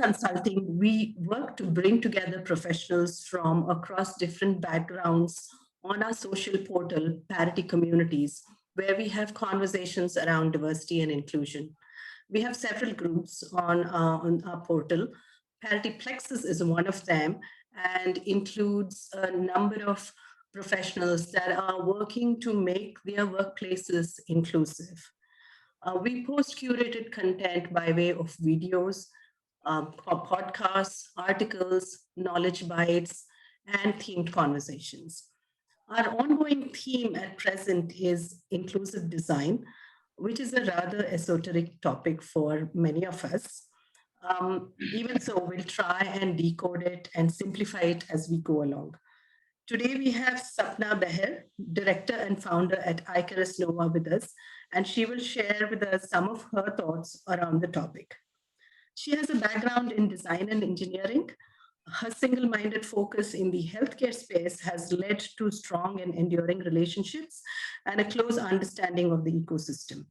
consulting, we work to bring together professionals from across different backgrounds on our social portal, Parity Communities, where we have conversations around diversity and inclusion. We have several groups on our portal. Parity Plexus is one of them and includes a number of professionals that are working to make their workplaces inclusive. We post curated content by way of videos, podcasts, articles, knowledge bites, and themed conversations. Our ongoing theme at present is inclusive design, which is a rather esoteric topic for many of us. Even so, we'll try and decode it and simplify it as we go along. Today we have Sapna Behar, director and founder at Icarus Nova with us, and she will share with us some of her thoughts around the topic. She has a background in design and engineering. Her single minded focus in the healthcare space has led to strong and enduring relationships and a close understanding of the ecosystem.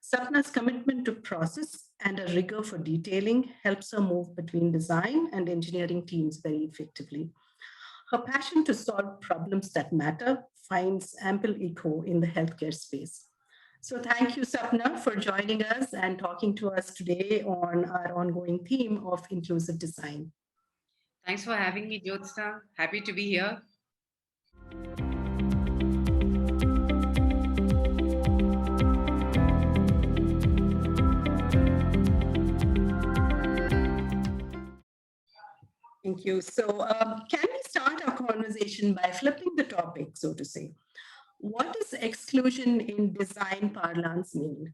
Sapna's commitment to process and a rigor for detailing helps her move between design and engineering teams very effectively. Her passion to solve problems that matter finds ample echo in the healthcare space. So, thank you, Sapna, for joining us and talking to us today on our ongoing theme of inclusive design. Thanks for having me, Jyotsna. Happy to be here. Thank you. So, can we start our conversation by flipping the topic, so to say? What does exclusion in design parlance mean?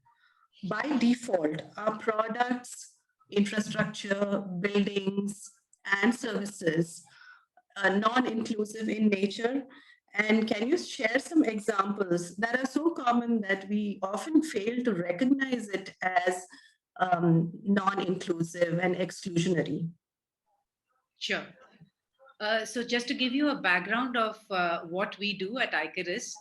By default, our products, infrastructure, buildings, and services are non inclusive in nature. And can you share some examples that are so common that we often fail to recognize it as non inclusive and exclusionary? Sure. So just to give you a background of what we do at Icarus,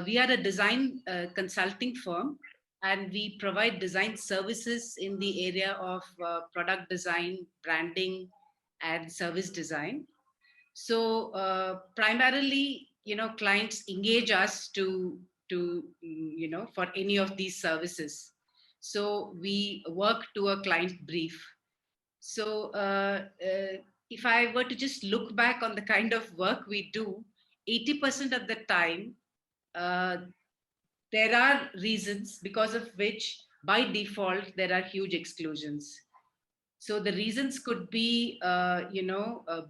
we are a design consulting firm, and we provide design services in the area of product design, branding, and service design. So primarily, clients engage us to for any of these services. So we work to a client brief. So if I were to just look back on the kind of work we do, 80% of the time, uh, there are reasons because of which, by default, there are huge exclusions. So the reasons could be,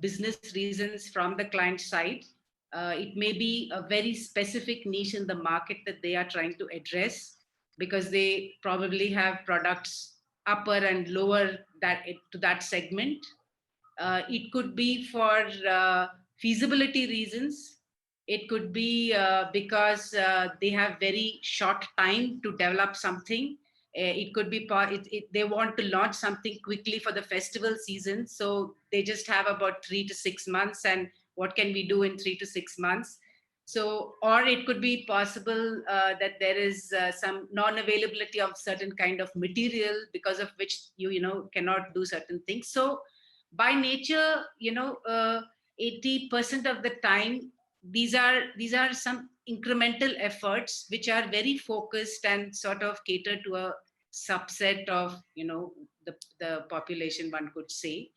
business reasons from the client side. It may be a very specific niche in the market that they are trying to address because they probably have products upper and lower to that segment. It could be for feasibility reasons. It could be because they have very short time to develop something. It could be they want to launch something quickly for the festival season, so they just have about 3 to 6 months. And what can we do in 3 to 6 months? So, or it could be possible that there is some non-availability of certain kind of material because of which you cannot do certain things. So by nature, 80% of the time, these are some incremental efforts which are very focused and sort of cater to a subset of the population, one could say.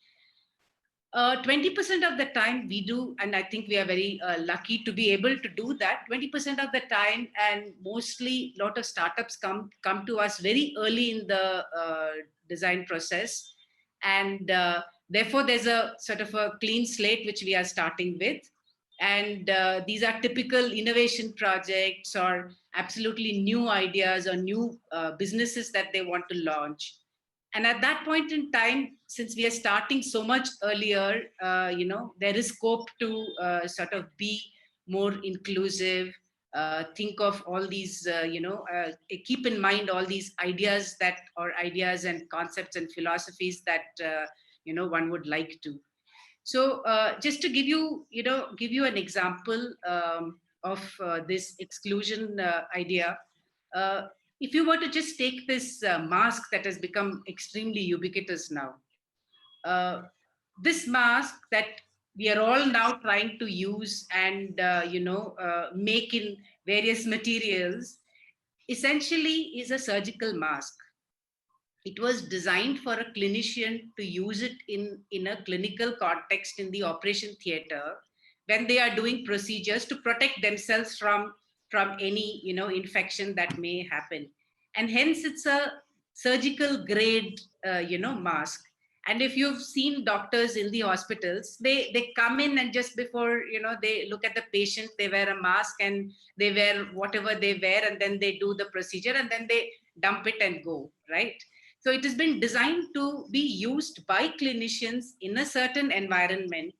20% of the time we do, and I think we are very lucky to be able to do that 20% of the time, and mostly a lot of startups come to us very early in the design process, and therefore there's a sort of a clean slate which we are starting with. And these are typical innovation projects or absolutely new ideas or new businesses that they want to launch. And at that point in time, since we are starting so much earlier, there is scope to sort of be more inclusive, think of all these, keep in mind all these ideas and concepts and philosophies that, one would like to. So just to give you an example of this exclusion idea, if you were to just take this mask that has become extremely ubiquitous now, this mask that we are all now trying to use and make in various materials essentially is a surgical mask. It was designed for a clinician to use it in a clinical context in the operation theater when they are doing procedures to protect themselves from any infection that may happen. And hence it's a surgical grade mask. And if you've seen doctors in the hospitals, they come in and just before they look at the patient, they wear a mask and they wear whatever they wear, and then they do the procedure and then they dump it and go, right? So it has been designed to be used by clinicians in a certain environment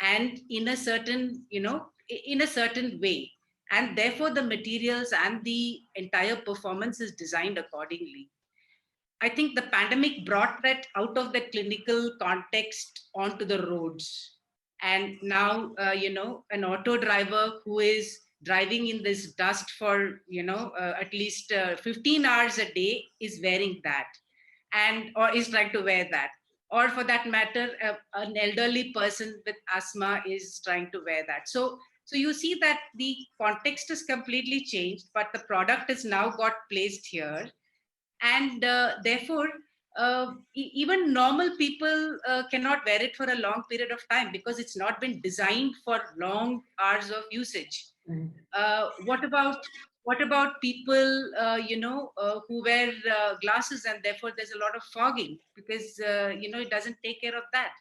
and in a certain, in a certain way. And therefore the materials and the entire performance is designed accordingly. I think the pandemic brought that out of the clinical context onto the roads. And now, an auto driver who is driving in this dust for, at least 15 hours a day is wearing that, and or is trying to wear that. Or for that matter, an elderly person with asthma is trying to wear that. So you see that the context is completely changed, but the product is now got placed here, and therefore even normal people cannot wear it for a long period of time because it's not been designed for long hours of usage. What about people who wear glasses, and therefore there's a lot of fogging because it doesn't take care of that.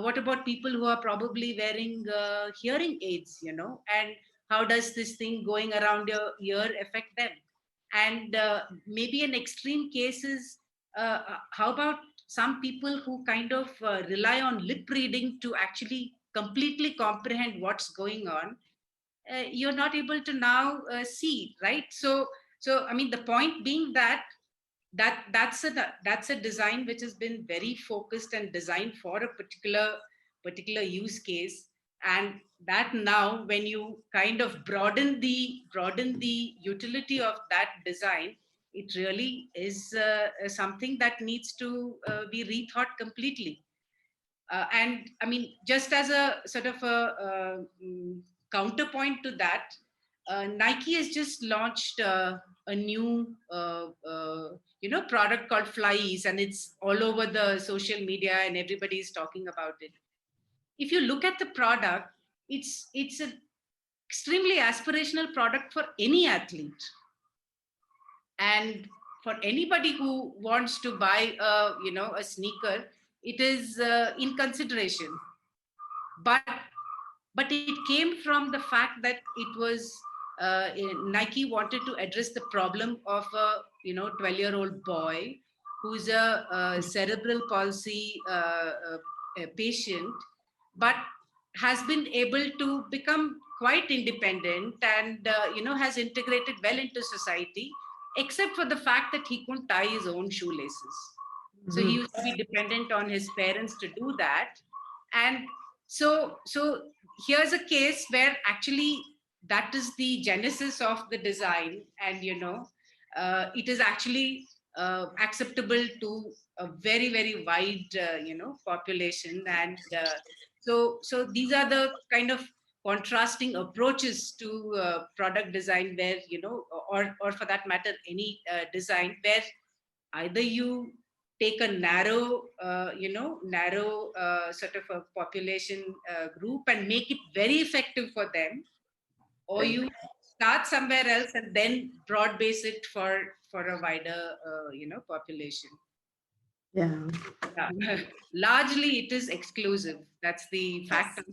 What about people who are probably wearing hearing aids, and how does this thing going around your ear affect them? And maybe an extreme case is how about some people who kind of rely on lip reading to actually completely comprehend what's going on. You're not able to now see, right? So I mean, the point being that that's a design which has been very focused and designed for a particular use case. And that now when you kind of broaden the utility of that design, it really is something that needs to be rethought completely. And I mean, just as a sort of counterpoint to that, Nike has just launched a new, product called Flies, and it's all over the social media, and everybody is talking about it. If you look at the product, it's an extremely aspirational product for any athlete, and for anybody who wants to buy a sneaker, it is in consideration. But but it came from the fact that it was Nike wanted to address the problem of a 12-year-old boy who's a cerebral palsy patient, but has been able to become quite independent and has integrated well into society, except for the fact that he couldn't tie his own shoelaces. So he used to be dependent on his parents to do that. And so here's a case where actually that is the genesis of the design, and it is actually acceptable to a very very wide population. And so these are the kind of contrasting approaches to product design, where or for that matter any design, where either you take a narrow sort of a population group and make it very effective for them, or you start somewhere else and then broad base it for a wider population. Yeah. Yeah. Largely it is exclusive. That's the fact of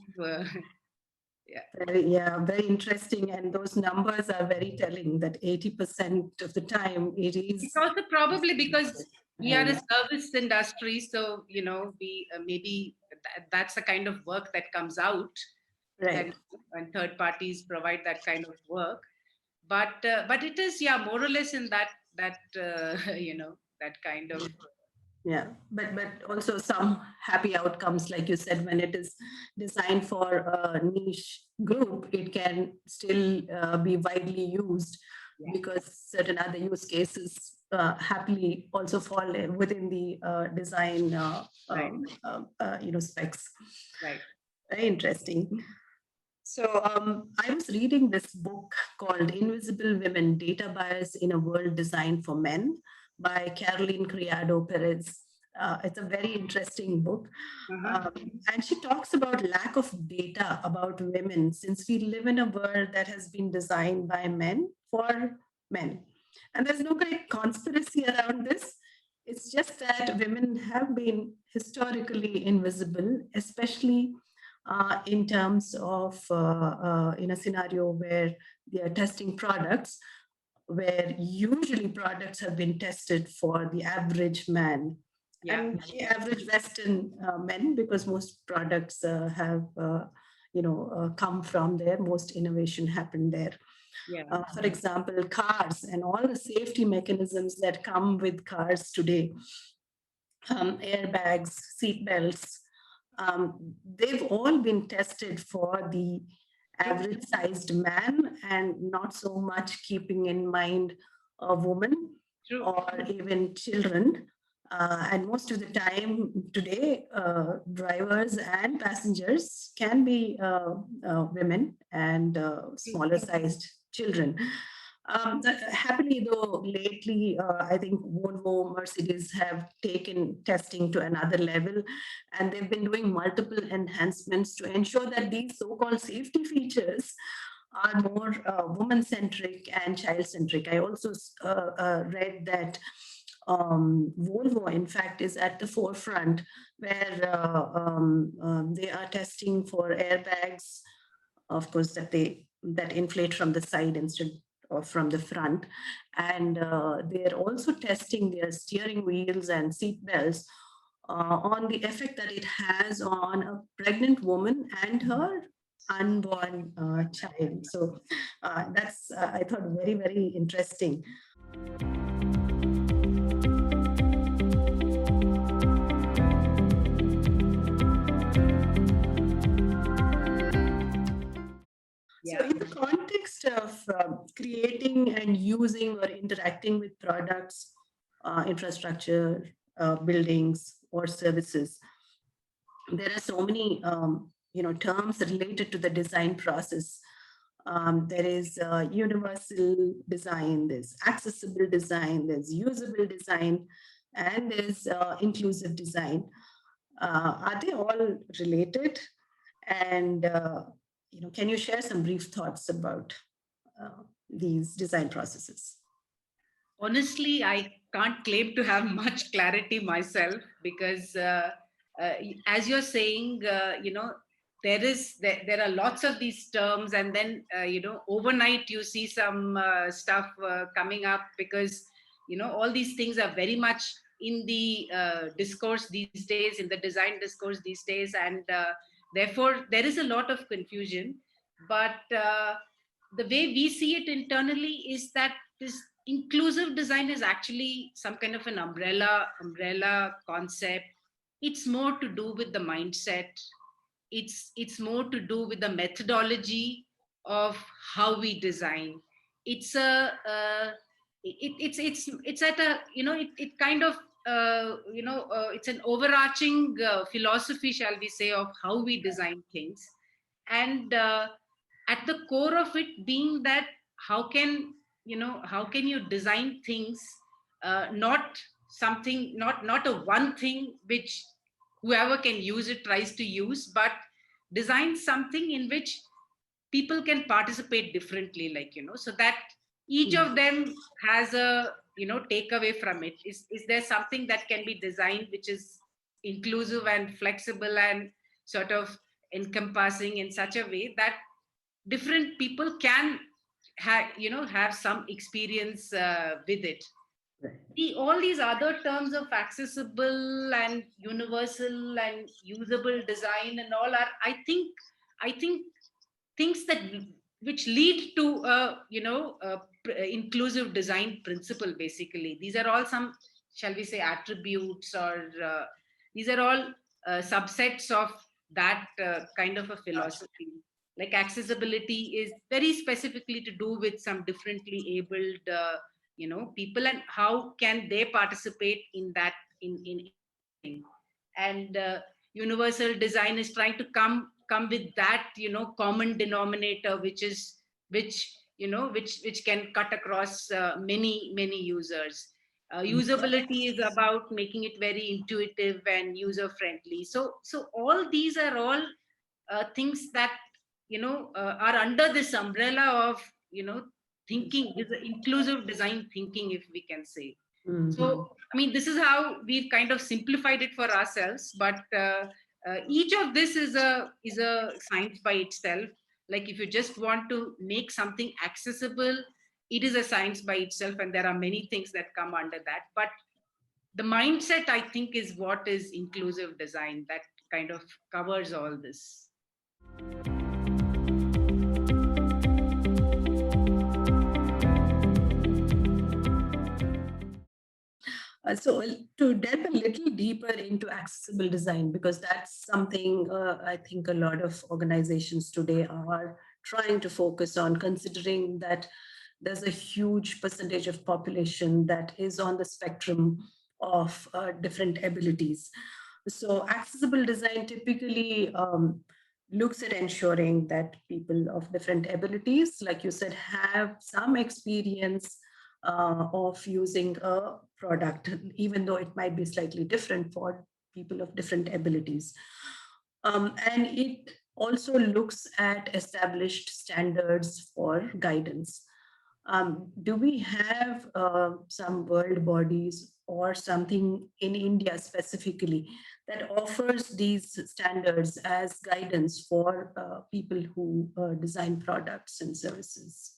Very interesting. And those numbers are very telling that 80% of the time it is. It's also probably because we are a service industry, so we maybe that's the kind of work that comes out, Right. and third parties provide that kind of work. But it is more or less in that that kind of. Yeah, but also some happy outcomes, like you said, when it is designed for a niche group, it can still be widely used, because certain other use cases happily also fall within the design Right. specs. Right. Very interesting. So I was reading this book called Invisible Women: Data Bias in a World Designed for Men by Caroline Criado Perez. It's a very interesting book. Uh-huh. And she talks about lack of data about women since we live in a world that has been designed by men for men. And there's no great conspiracy around this. It's just that women have been historically invisible, especially in terms of in a scenario where they are testing products, where usually products have been tested for the average man Yeah. and the average Western men, because most products have come from there. Most innovation happened there. Yeah. For example, cars and all the safety mechanisms that come with cars today, airbags, seat belts, they've all been tested for the True. average sized man and not so much keeping in mind a woman True. or even children. And most of the time today, drivers and passengers can be women and True. smaller sized children. Happily, though, lately, I think Volvo, Mercedes have taken testing to another level, and they've been doing multiple enhancements to ensure that these so-called safety features are more woman-centric and child-centric. I also read that Volvo, in fact, is at the forefront where they are testing for airbags, of course, that inflate from the side instead of from the front, and they're also testing their steering wheels and seat belts on the effect that it has on a pregnant woman and her unborn child. So that's I thought very, very interesting. So, Yeah. in the context of creating and using or interacting with products, infrastructure, buildings, or services, there are so many terms related to the design process. There is universal design, there's accessible design, there's usable design, and there's inclusive design. Are they all related? And can you share some brief thoughts about these design processes? Honestly, I can't claim to have much clarity myself because, uh, as you're saying, there are lots of these terms, and then overnight you see some stuff coming up because all these things are very much in the discourse these days, in the design discourse these days, and therefore there is a lot of confusion. But the way we see it internally is that this inclusive design is actually some kind of an umbrella concept. It's more to do with the mindset. It's more to do with the methodology of how we design. It's a it's at a it kind of it's an overarching philosophy, shall we say, of how we design things, and at the core of it being that how can you design things, not something, not a one thing which whoever can use it tries to use, but design something in which people can participate differently, so that each Mm. of them has a takeaway from it. Is there something that can be designed which is inclusive and flexible and sort of encompassing in such a way that different people can have some experience with it. Right. All these other terms of accessible and universal and usable design and all are, I think things that which lead to inclusive design principle. Basically, these are all some, shall we say, attributes, or these are all subsets of that kind of a philosophy. Like accessibility is very specifically to do with some differently abled people, and how can they participate in that, in thing. And universal design is trying to come with that, common denominator, which is, which can cut across many users. Usability is about making it very intuitive and user friendly. So all these are all things that are under this umbrella of thinking, this inclusive design thinking, if we can say. Mhm. So I mean, this is how we've kind of simplified it for ourselves, but each of this is a science by itself. Like if you just want to make something accessible, it is a science by itself, and there are many things that come under that. But the mindset, I think, is what is inclusive design, that kind of covers all this. So to delve a little deeper into accessible design, because that's something I think a lot of organizations today are trying to focus on, considering that there's a huge percentage of population that is on the spectrum of different abilities. So accessible design typically looks at ensuring that people of different abilities, like you said, have some experience of using a product, even though it might be slightly different for people of different abilities. And it also looks at established standards for guidance. Do we have some world bodies or something in India specifically that offers these standards as guidance for people who design products and services?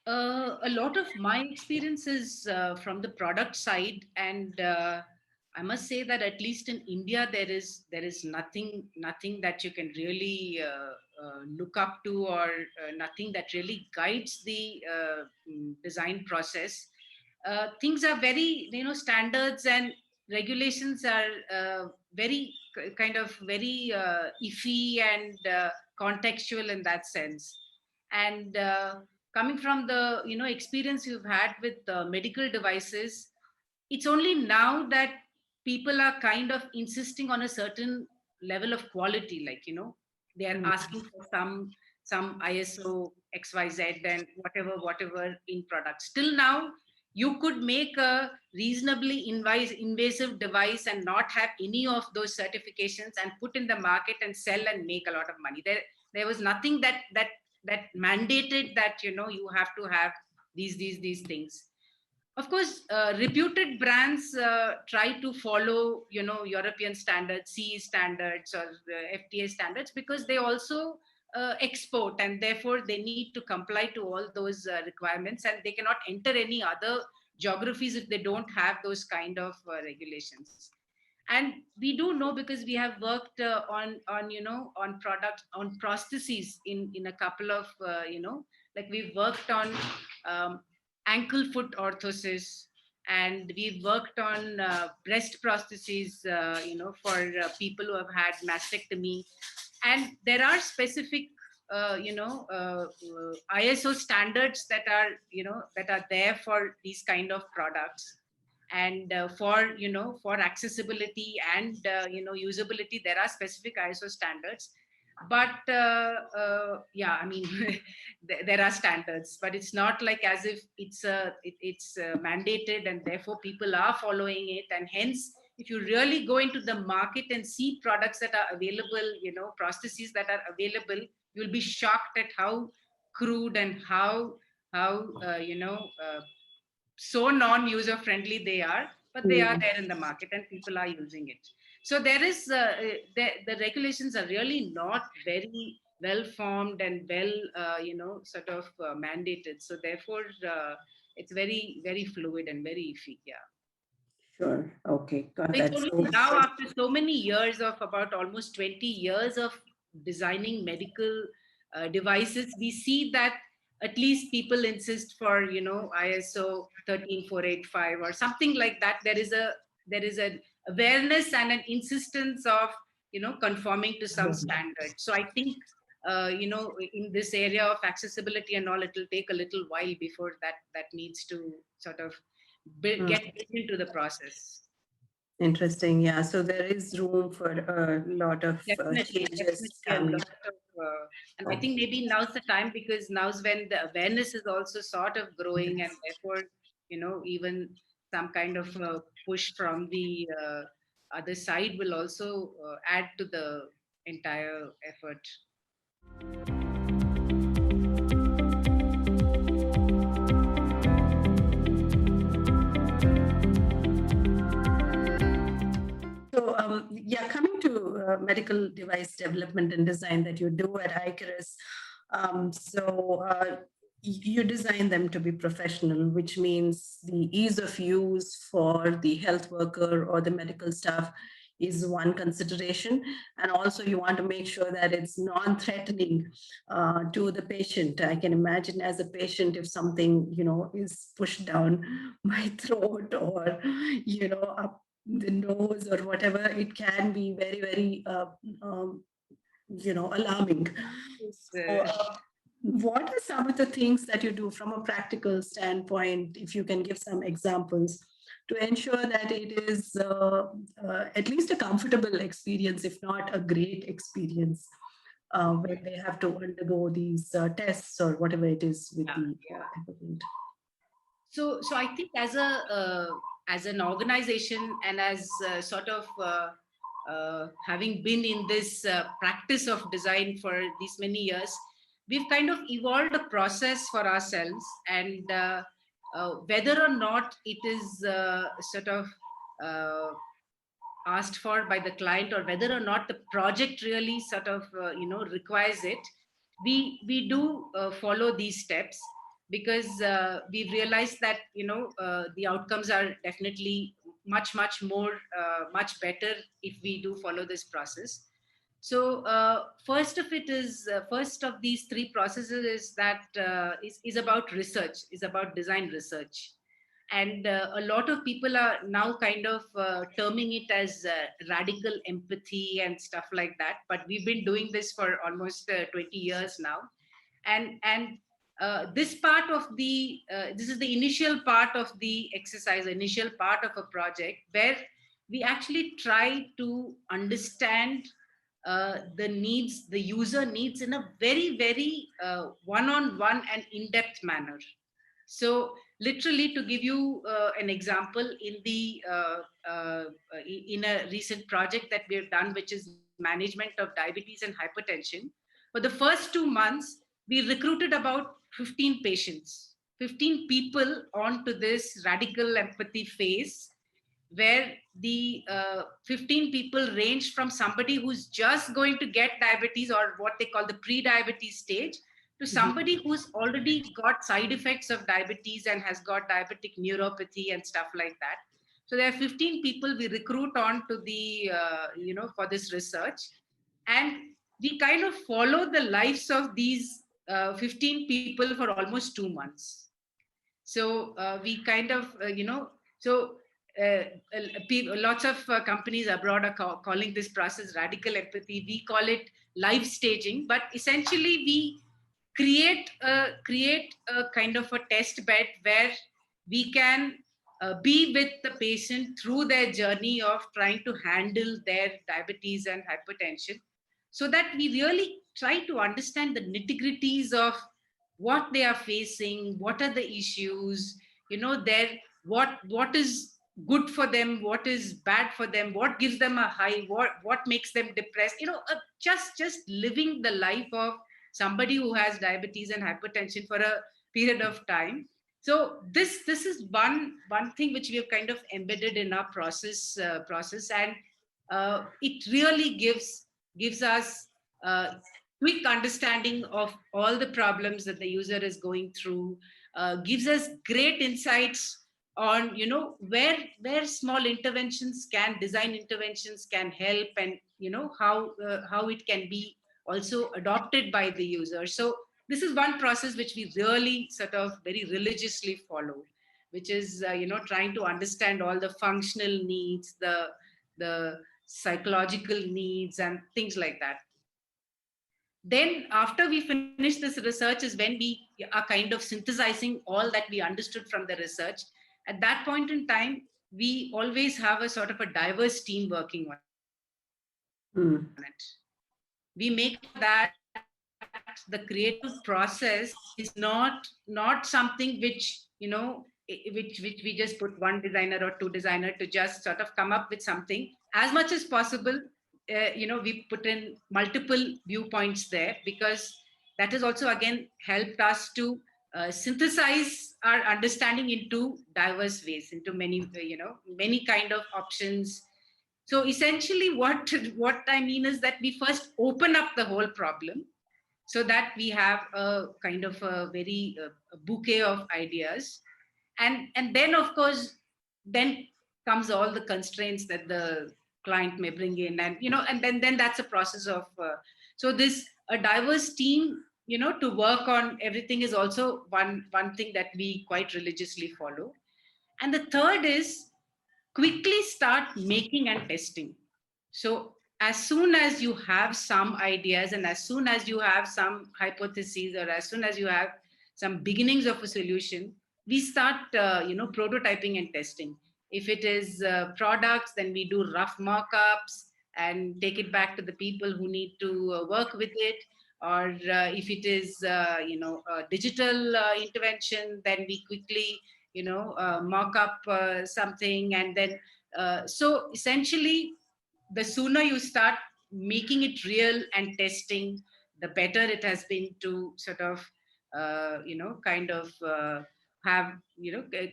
A lot of my experience is from the product side, and I must say that at least in India, there is nothing that you can really look up to, or nothing that really guides the design process. Things are very, standards and regulations are kind of very iffy and contextual in that sense. And coming from the experience you've had with medical devices, it's only now that people are kind of insisting on a certain level of quality, like they are Mm. asking for some ISO XYZ and whatever in products. Till now, you could make a reasonably invasive device and not have any of those certifications and put in the market and sell and make a lot of money. There was nothing that mandated that you have to have these things. Of course, reputed brands try to follow European standards, CE standards, or FTA standards, because they also export, and therefore they need to comply to all those requirements, and they cannot enter any other geographies if they don't have those kind of regulations. And we do know, because we have worked on on products, on prostheses in a couple of like we've worked on um, ankle foot orthosis, and we've worked on breast prostheses for people who have had mastectomy. And there are specific ISO standards that are that are there for these kind of products. And for accessibility and usability, there are specific ISO standards. But yeah, I mean, there are standards, but it's not like as if it's mandated and therefore people are following it. And hence, if you really go into the market and see products that are available, prostheses that are available, you'll be shocked at how crude and how so non-user friendly they are, but they are Mm. there in the market and people are using it. So there is the regulations are really not very well formed and well sort of mandated. So therefore it's very fluid and very iffy. Yeah. Sure. Okay. Got So it's that. only So, now, after so many years of about almost 20 years of designing medical devices, we see that at least people insist for, ISO 13485 or something like that. There is an awareness and an insistence of, conforming to some mhm. standard. So I think in this area of accessibility and all, it will take a little while before that needs to sort of get built into the process. Interesting. Yeah. So there is room for a lot of changes Definitely a coming. lot of, and I think maybe now's the time, because now's when the awareness is also sort of growing, and therefore, even some kind of push from the other side will also add to the entire effort. So, yeah, coming to medical device development and design that you do at Icarus. You design them to be professional, which means the ease of use for the health worker or the medical staff is one consideration. And also you want to make sure that it's non-threatening to the patient. I can imagine as a patient, if something, is pushed down my throat or, up the nose or whatever, it can be very, very, alarming. So, what are some of the things that you do from a practical standpoint, if you can give some examples, to ensure that it is at least a comfortable experience, if not a great experience, when they have to undergo these tests or whatever it is with the equipment? So I think as an organization, and as sort of having been in this practice of design for these many years, we've kind of evolved a process for ourselves, and whether or not it is sort of asked for by the client, or whether or not the project really sort of requires it, we do follow these steps, because we've realized that the outcomes are definitely much more much better if we do follow this process. So first of these three processes is that is about research, is about design research. And a lot of people are now kind of terming it as radical empathy and stuff like that, but we've been doing this for almost 20 years now. And this part of the this is the initial part of the exercise, initial part of a project, where we actually try to understand the needs, the user needs, in a very, very one-on-one and in-depth manner. So literally, to give you an example, in a recent project that we have done, which is management of diabetes and hypertension, for the first 2 months, we recruited about 15 patients, 15 people onto this radical empathy phase, where the 15 people range from somebody who's just going to get diabetes, or what they call the pre-diabetes stage, to somebody who's already got side effects of diabetes and has got diabetic neuropathy and stuff like that. So there are 15 people we recruit on to the, for this research. And we kind of follow the lives of these 15 people for almost 2 months. So we kind of, lots of companies abroad are calling this process radical empathy. We call it life staging, but essentially we create a kind of a test bed where we can be with the patient through their journey of trying to handle their diabetes and hypertension, so that we really try to understand the nitty-gritties of what they are facing, what are the issues, their what is good for them, what is bad for them, what gives them a high, what makes them depressed, just living the life of somebody who has diabetes and hypertension for a period of time. So this is one thing which we have kind of embedded in our process, and it really gives us quick understanding of all the problems that the user is going through, gives us great insights on where small interventions can design interventions can help, and how it can be also adopted by the user. So this is one process which we really sort of very religiously follow, which is trying to understand all the functional needs, the psychological needs and things like that. Then after we finish this research is when we are kind of synthesizing all that we understood from the research. At that point in time, we always have a sort of a diverse team working on it. Mm. We make sure that the creative process is not something which, which we just put one designer or two designer to just sort of come up with something. As much as possible, we put in multiple viewpoints there, because that has also again helped us to synthesize our understanding into diverse ways, into many, many kind of options. So essentially what I mean is that we first open up the whole problem, so that we have a kind of a very a bouquet of ideas. And then of course, then comes all the constraints that the client may bring in, and and then that's a process of so this a diverse team, to work on everything, is also one thing that we quite religiously follow. And the third is quickly start making and testing. So as soon as you have some ideas, and as soon as you have some hypotheses, or as soon as you have some beginnings of a solution, we start prototyping and testing. If it is products, then we do rough mock-ups and take it back to the people who need to work with it. Or if it is digital intervention, then we quickly mock up something. And then so essentially, the sooner you start making it real and testing, the better it has been to sort of kind of have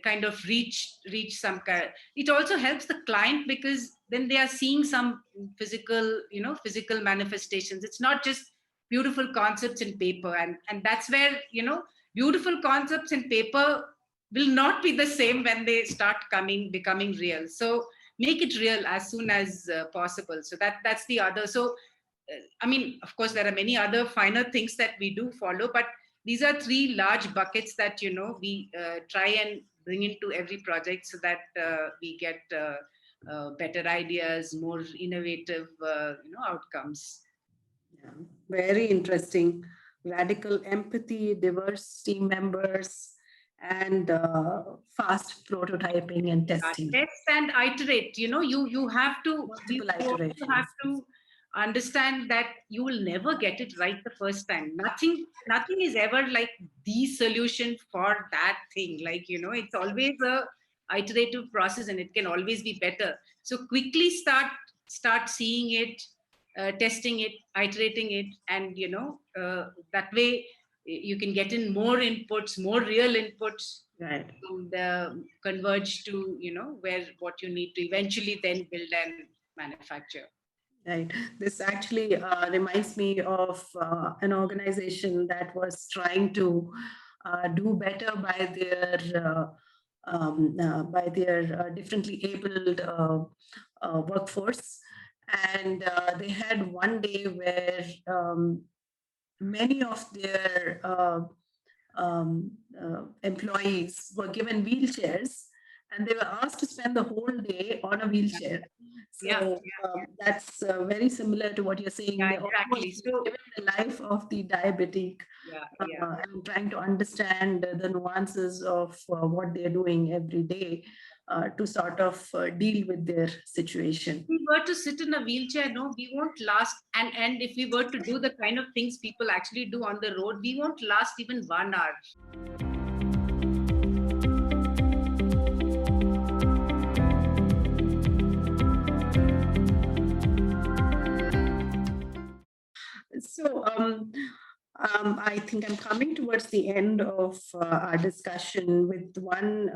kind of reach some kind. It also helps the client, because then they are seeing some physical manifestations. It's not just beautiful concepts in paper. And that's where beautiful concepts in paper will not be the same when they start becoming real. So make it real as soon as possible. So that's the other. So I mean, of course, there are many other finer things that we do follow, but these are three large buckets that we try and bring into every project, so that we get better ideas, more innovative outcomes. Yeah, very interesting. Radical empathy, diverse team members, and fast prototyping and testing. Test and iterate. You have to, Multiple you also have iterations. to understand that you will never get it right the first time. Nothing is ever like the solution for that thing. Like, it's always a iterative process, and it can always be better. So quickly start seeing it, testing it, iterating it, and that way you can get in more inputs, more real inputs, Right. and converge to where what you need to eventually then build and manufacture. Right. This actually reminds me of an organization that was trying to do better by their differently abled workforce, and they had one day where many of their employees were given wheelchairs, and they were asked to spend the whole day on a wheelchair. Yeah, So that's very similar to what you're saying. yeah, They're exactly. almost So living the life of the diabetic yeah. and trying to understand the nuances of what they're doing every day to sort of deal with their situation. If we were to sit in a wheelchair, no, we won't last. And if we were to do the kind of things people actually do on the road, we won't last even 1 hour. So I think I'm coming towards the end of our discussion with one,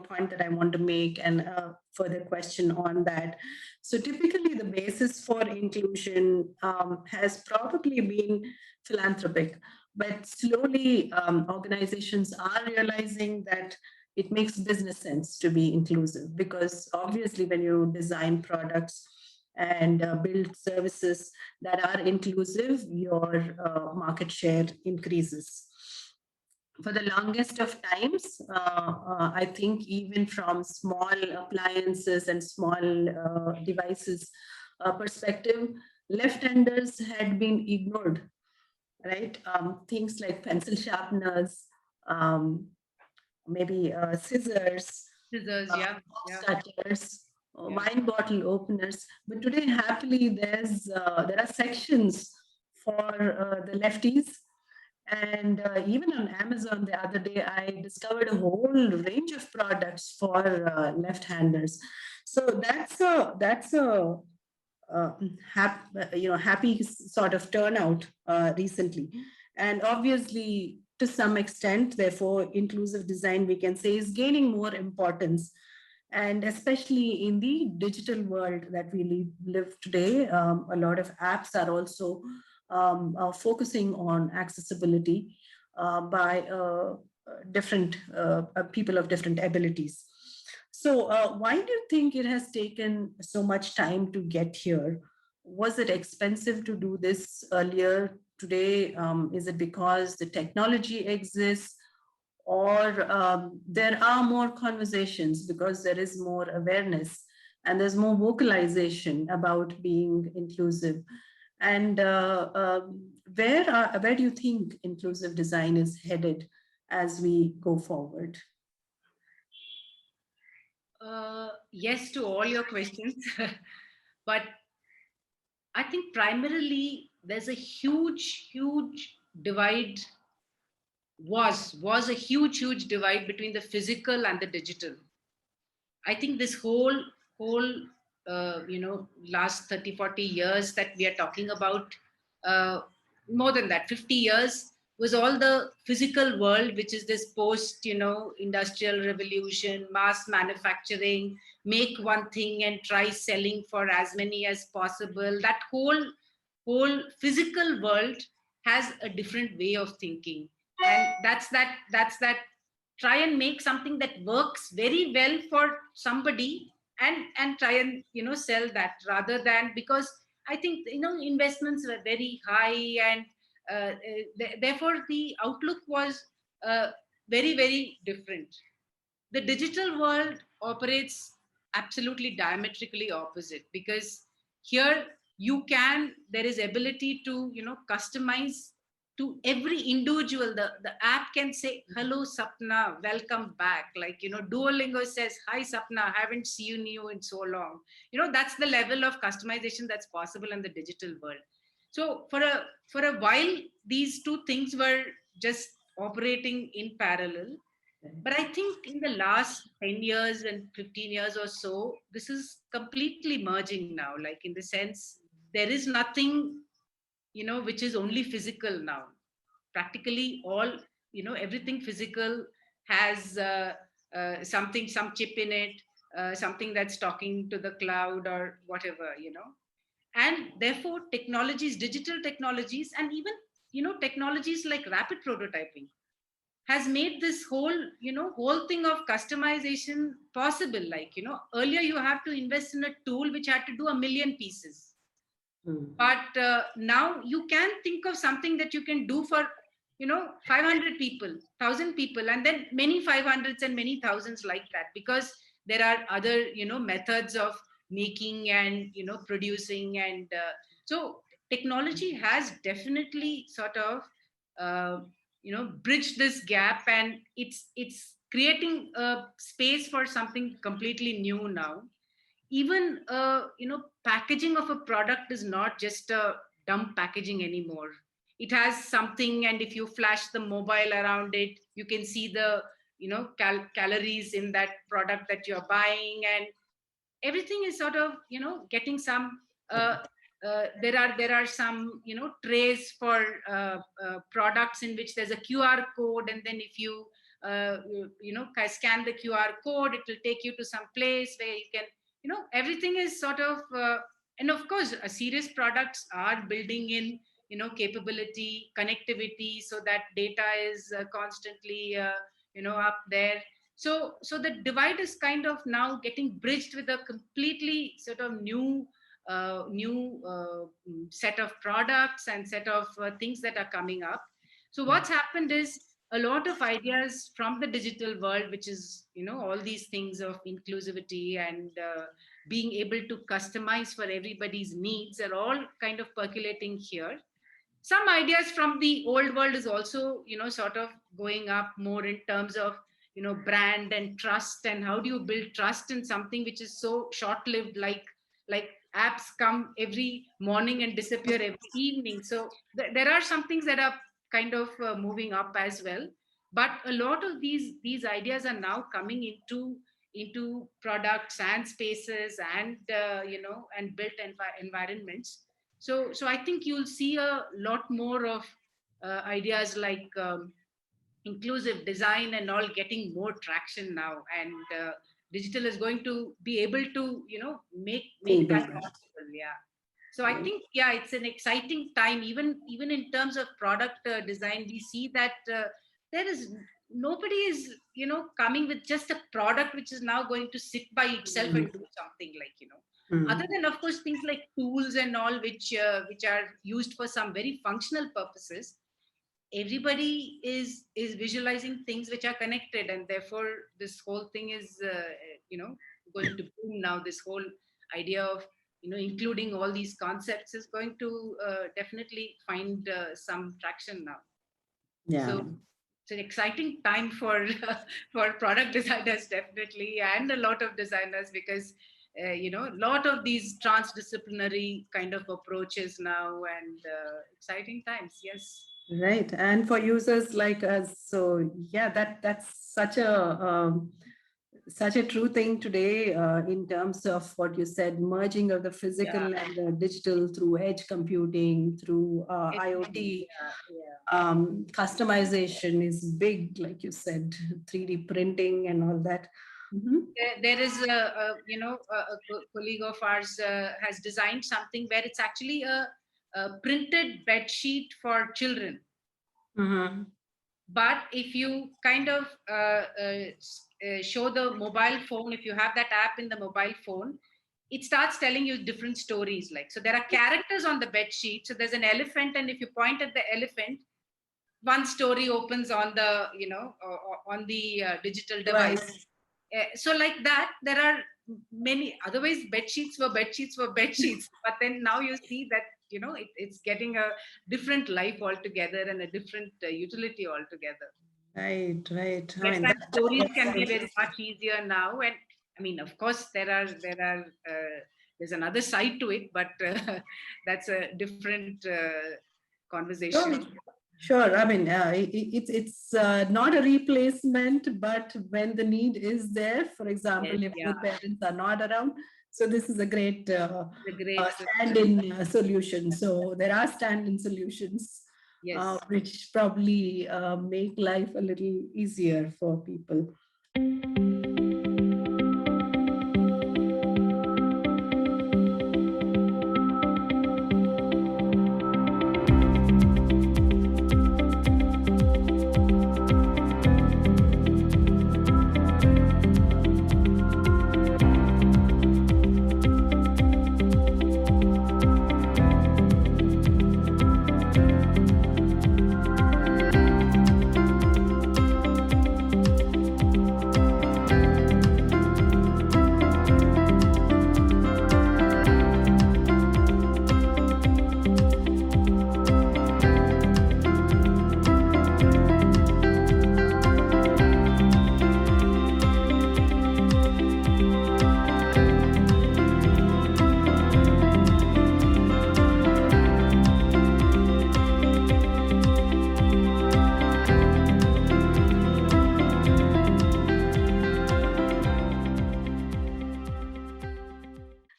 point that I want to make, and a further question on that. So typically, the basis for inclusion has probably been philanthropic, but slowly organizations are realizing that it makes business sense to be inclusive, because obviously, when you design products and build services that are inclusive, your market share increases. For the longest of times, I think even from small appliances and small devices perspective, left-handers had been ignored. right? Things like pencil sharpeners, um, maybe scissors, Scissors, yeah, box yeah, cutters, yeah. wine bottle openers. But today, happily, there are sections for the lefties. And even on Amazon the other day, I discovered a whole range of products for left-handers. So that's a happy sort of turnout recently. And obviously, to some extent, therefore, inclusive design, we can say, is gaining more importance. And especially in the digital world that we live today, a lot of apps are also focusing on accessibility by different people of different abilities. So, why do you think it has taken so much time to get here? Was it expensive to do this earlier? Today, is it because the technology exists, or there are more conversations because there is more awareness and there's more vocalization about being inclusive? And where do you think inclusive design is headed as we go forward? Yes to all your questions, but I think primarily there's a huge divide. Was a huge divide between the physical and the digital. I think this whole last 30-40 years that we are talking about, uh, more than that, 50 years, was all the physical world, which is this post industrial revolution, mass manufacturing, make one thing and try selling for as many as possible. That whole physical world has a different way of thinking, and that's that try and make something that works very well for somebody, and try and sell that, rather than, because I think investments were very high, and therefore the outlook was uh, very different. The digital world operates absolutely diametrically opposite, because here there is ability to customize to every individual. The app can say, hello Sapna, welcome back, like Duolingo says, hi Sapna, haven't seen you in so long. That's the level of customization that's possible in the digital world. So for a while, these two things were just operating in parallel. But I think in the last 10 years and 15 years or so, this is completely merging now. Like, in the sense, there is nothing, which is only physical now. Practically all, everything physical has something, some chip in it, something that's talking to the cloud or whatever. And therefore, technologies, digital technologies, and even, technologies like rapid prototyping has made this whole thing of customization possible. Like, earlier you have to invest in a tool which had to do a million pieces, Hmm. but now you can think of something that you can do for 500 people, 1,000 people, and then many 500s and many thousands like that, because there are other methods of making and producing. And so technology has definitely sort of bridged this gap, and it's creating a space for something completely new now. Even packaging of a product is not just a dumb packaging anymore. It has something, and if you flash the mobile around it, you can see the calories in that product that you're buying, and everything is sort of getting some uh, there are some trays for products in which there's a QR code, and then if you scan the QR code, it will take you to some place where you can everything is sort of and of course, serious products are building in capability, connectivity, so that data is constantly up there. So the divide is kind of now getting bridged with a completely sort of new set of products and set of things that are coming up. So what's happened is a lot of ideas from the digital world, which is all these things of inclusivity and being able to customize for everybody's needs, are all kind of percolating here. some ideas from the old world is also, sort of going up more in terms of, brand and trust, and how do you build trust in something which is so short lived, like apps come every morning and disappear every evening. So there are some things that are kind of moving up as well, but a lot of these ideas are now coming into products and spaces, and and built environments. So I think you'll see a lot more of ideas like inclusive design and all getting more traction now, and digital is going to be able to make Maybe. that possible. Yeah. So I think, yeah, it's an exciting time. Even in terms of product design, we see that there is nobody is coming with just a product which is now going to sit by itself and do something, like other than, of course, things like tools and all, which are used for some very functional purposes. Everybody is visualizing things which are connected, and therefore this whole thing is you know going to boom now. This whole idea of including all these concepts is going to definitely find some traction now. Yeah. So it's an exciting time for for product designers, definitely, and a lot of designers, because a lot of these transdisciplinary kind of approaches now, and exciting times. Yes. Right. And for users like us, so yeah, that's such a true thing today in terms of what you said, merging of the Yeah. physical and the digital through edge computing, through Everything. IoT. Yeah. Yeah. Customization is big, like you said, 3D printing and all that. Mhm. There is a colleague of ours has designed something where it's actually a printed bed sheet for children. Mhm. But if you kind of show the mobile phone, if you have that app in the mobile phone, it starts telling you different stories. Like, so there are characters on the bed sheet. So there's an elephant, and if you point at the elephant, one story opens on the on the digital device. Device. So like that, there are many. Otherwise, bed sheets were bed sheets were bed sheets, but then now you see that it's getting a different life altogether, and a different utility altogether. Right, right. I mean, Bedtime stories that's can so be very interesting. much easier now, and I mean, of course, there's another side to it, but that's a different conversation. Sure, sure. I mean, it's not a replacement, but when the need is there, for Yes, example, if yeah, both parents are not around, so this is a great the great system. stand-in solution. So there are stand-in solutions Yes. which probably make life a little easier for people.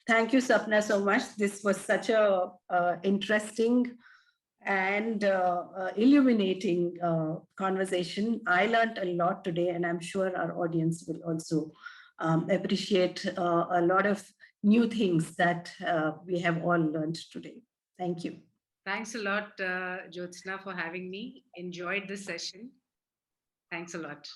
Thank you, Sapna, so much. This was such a interesting and illuminating conversation. I learned a lot today, and I'm sure our audience will also appreciate a lot of new things that we have all learned today. Thank you. Thanks a lot, Jyotsna, for having me. Enjoyed this session. Thanks a lot.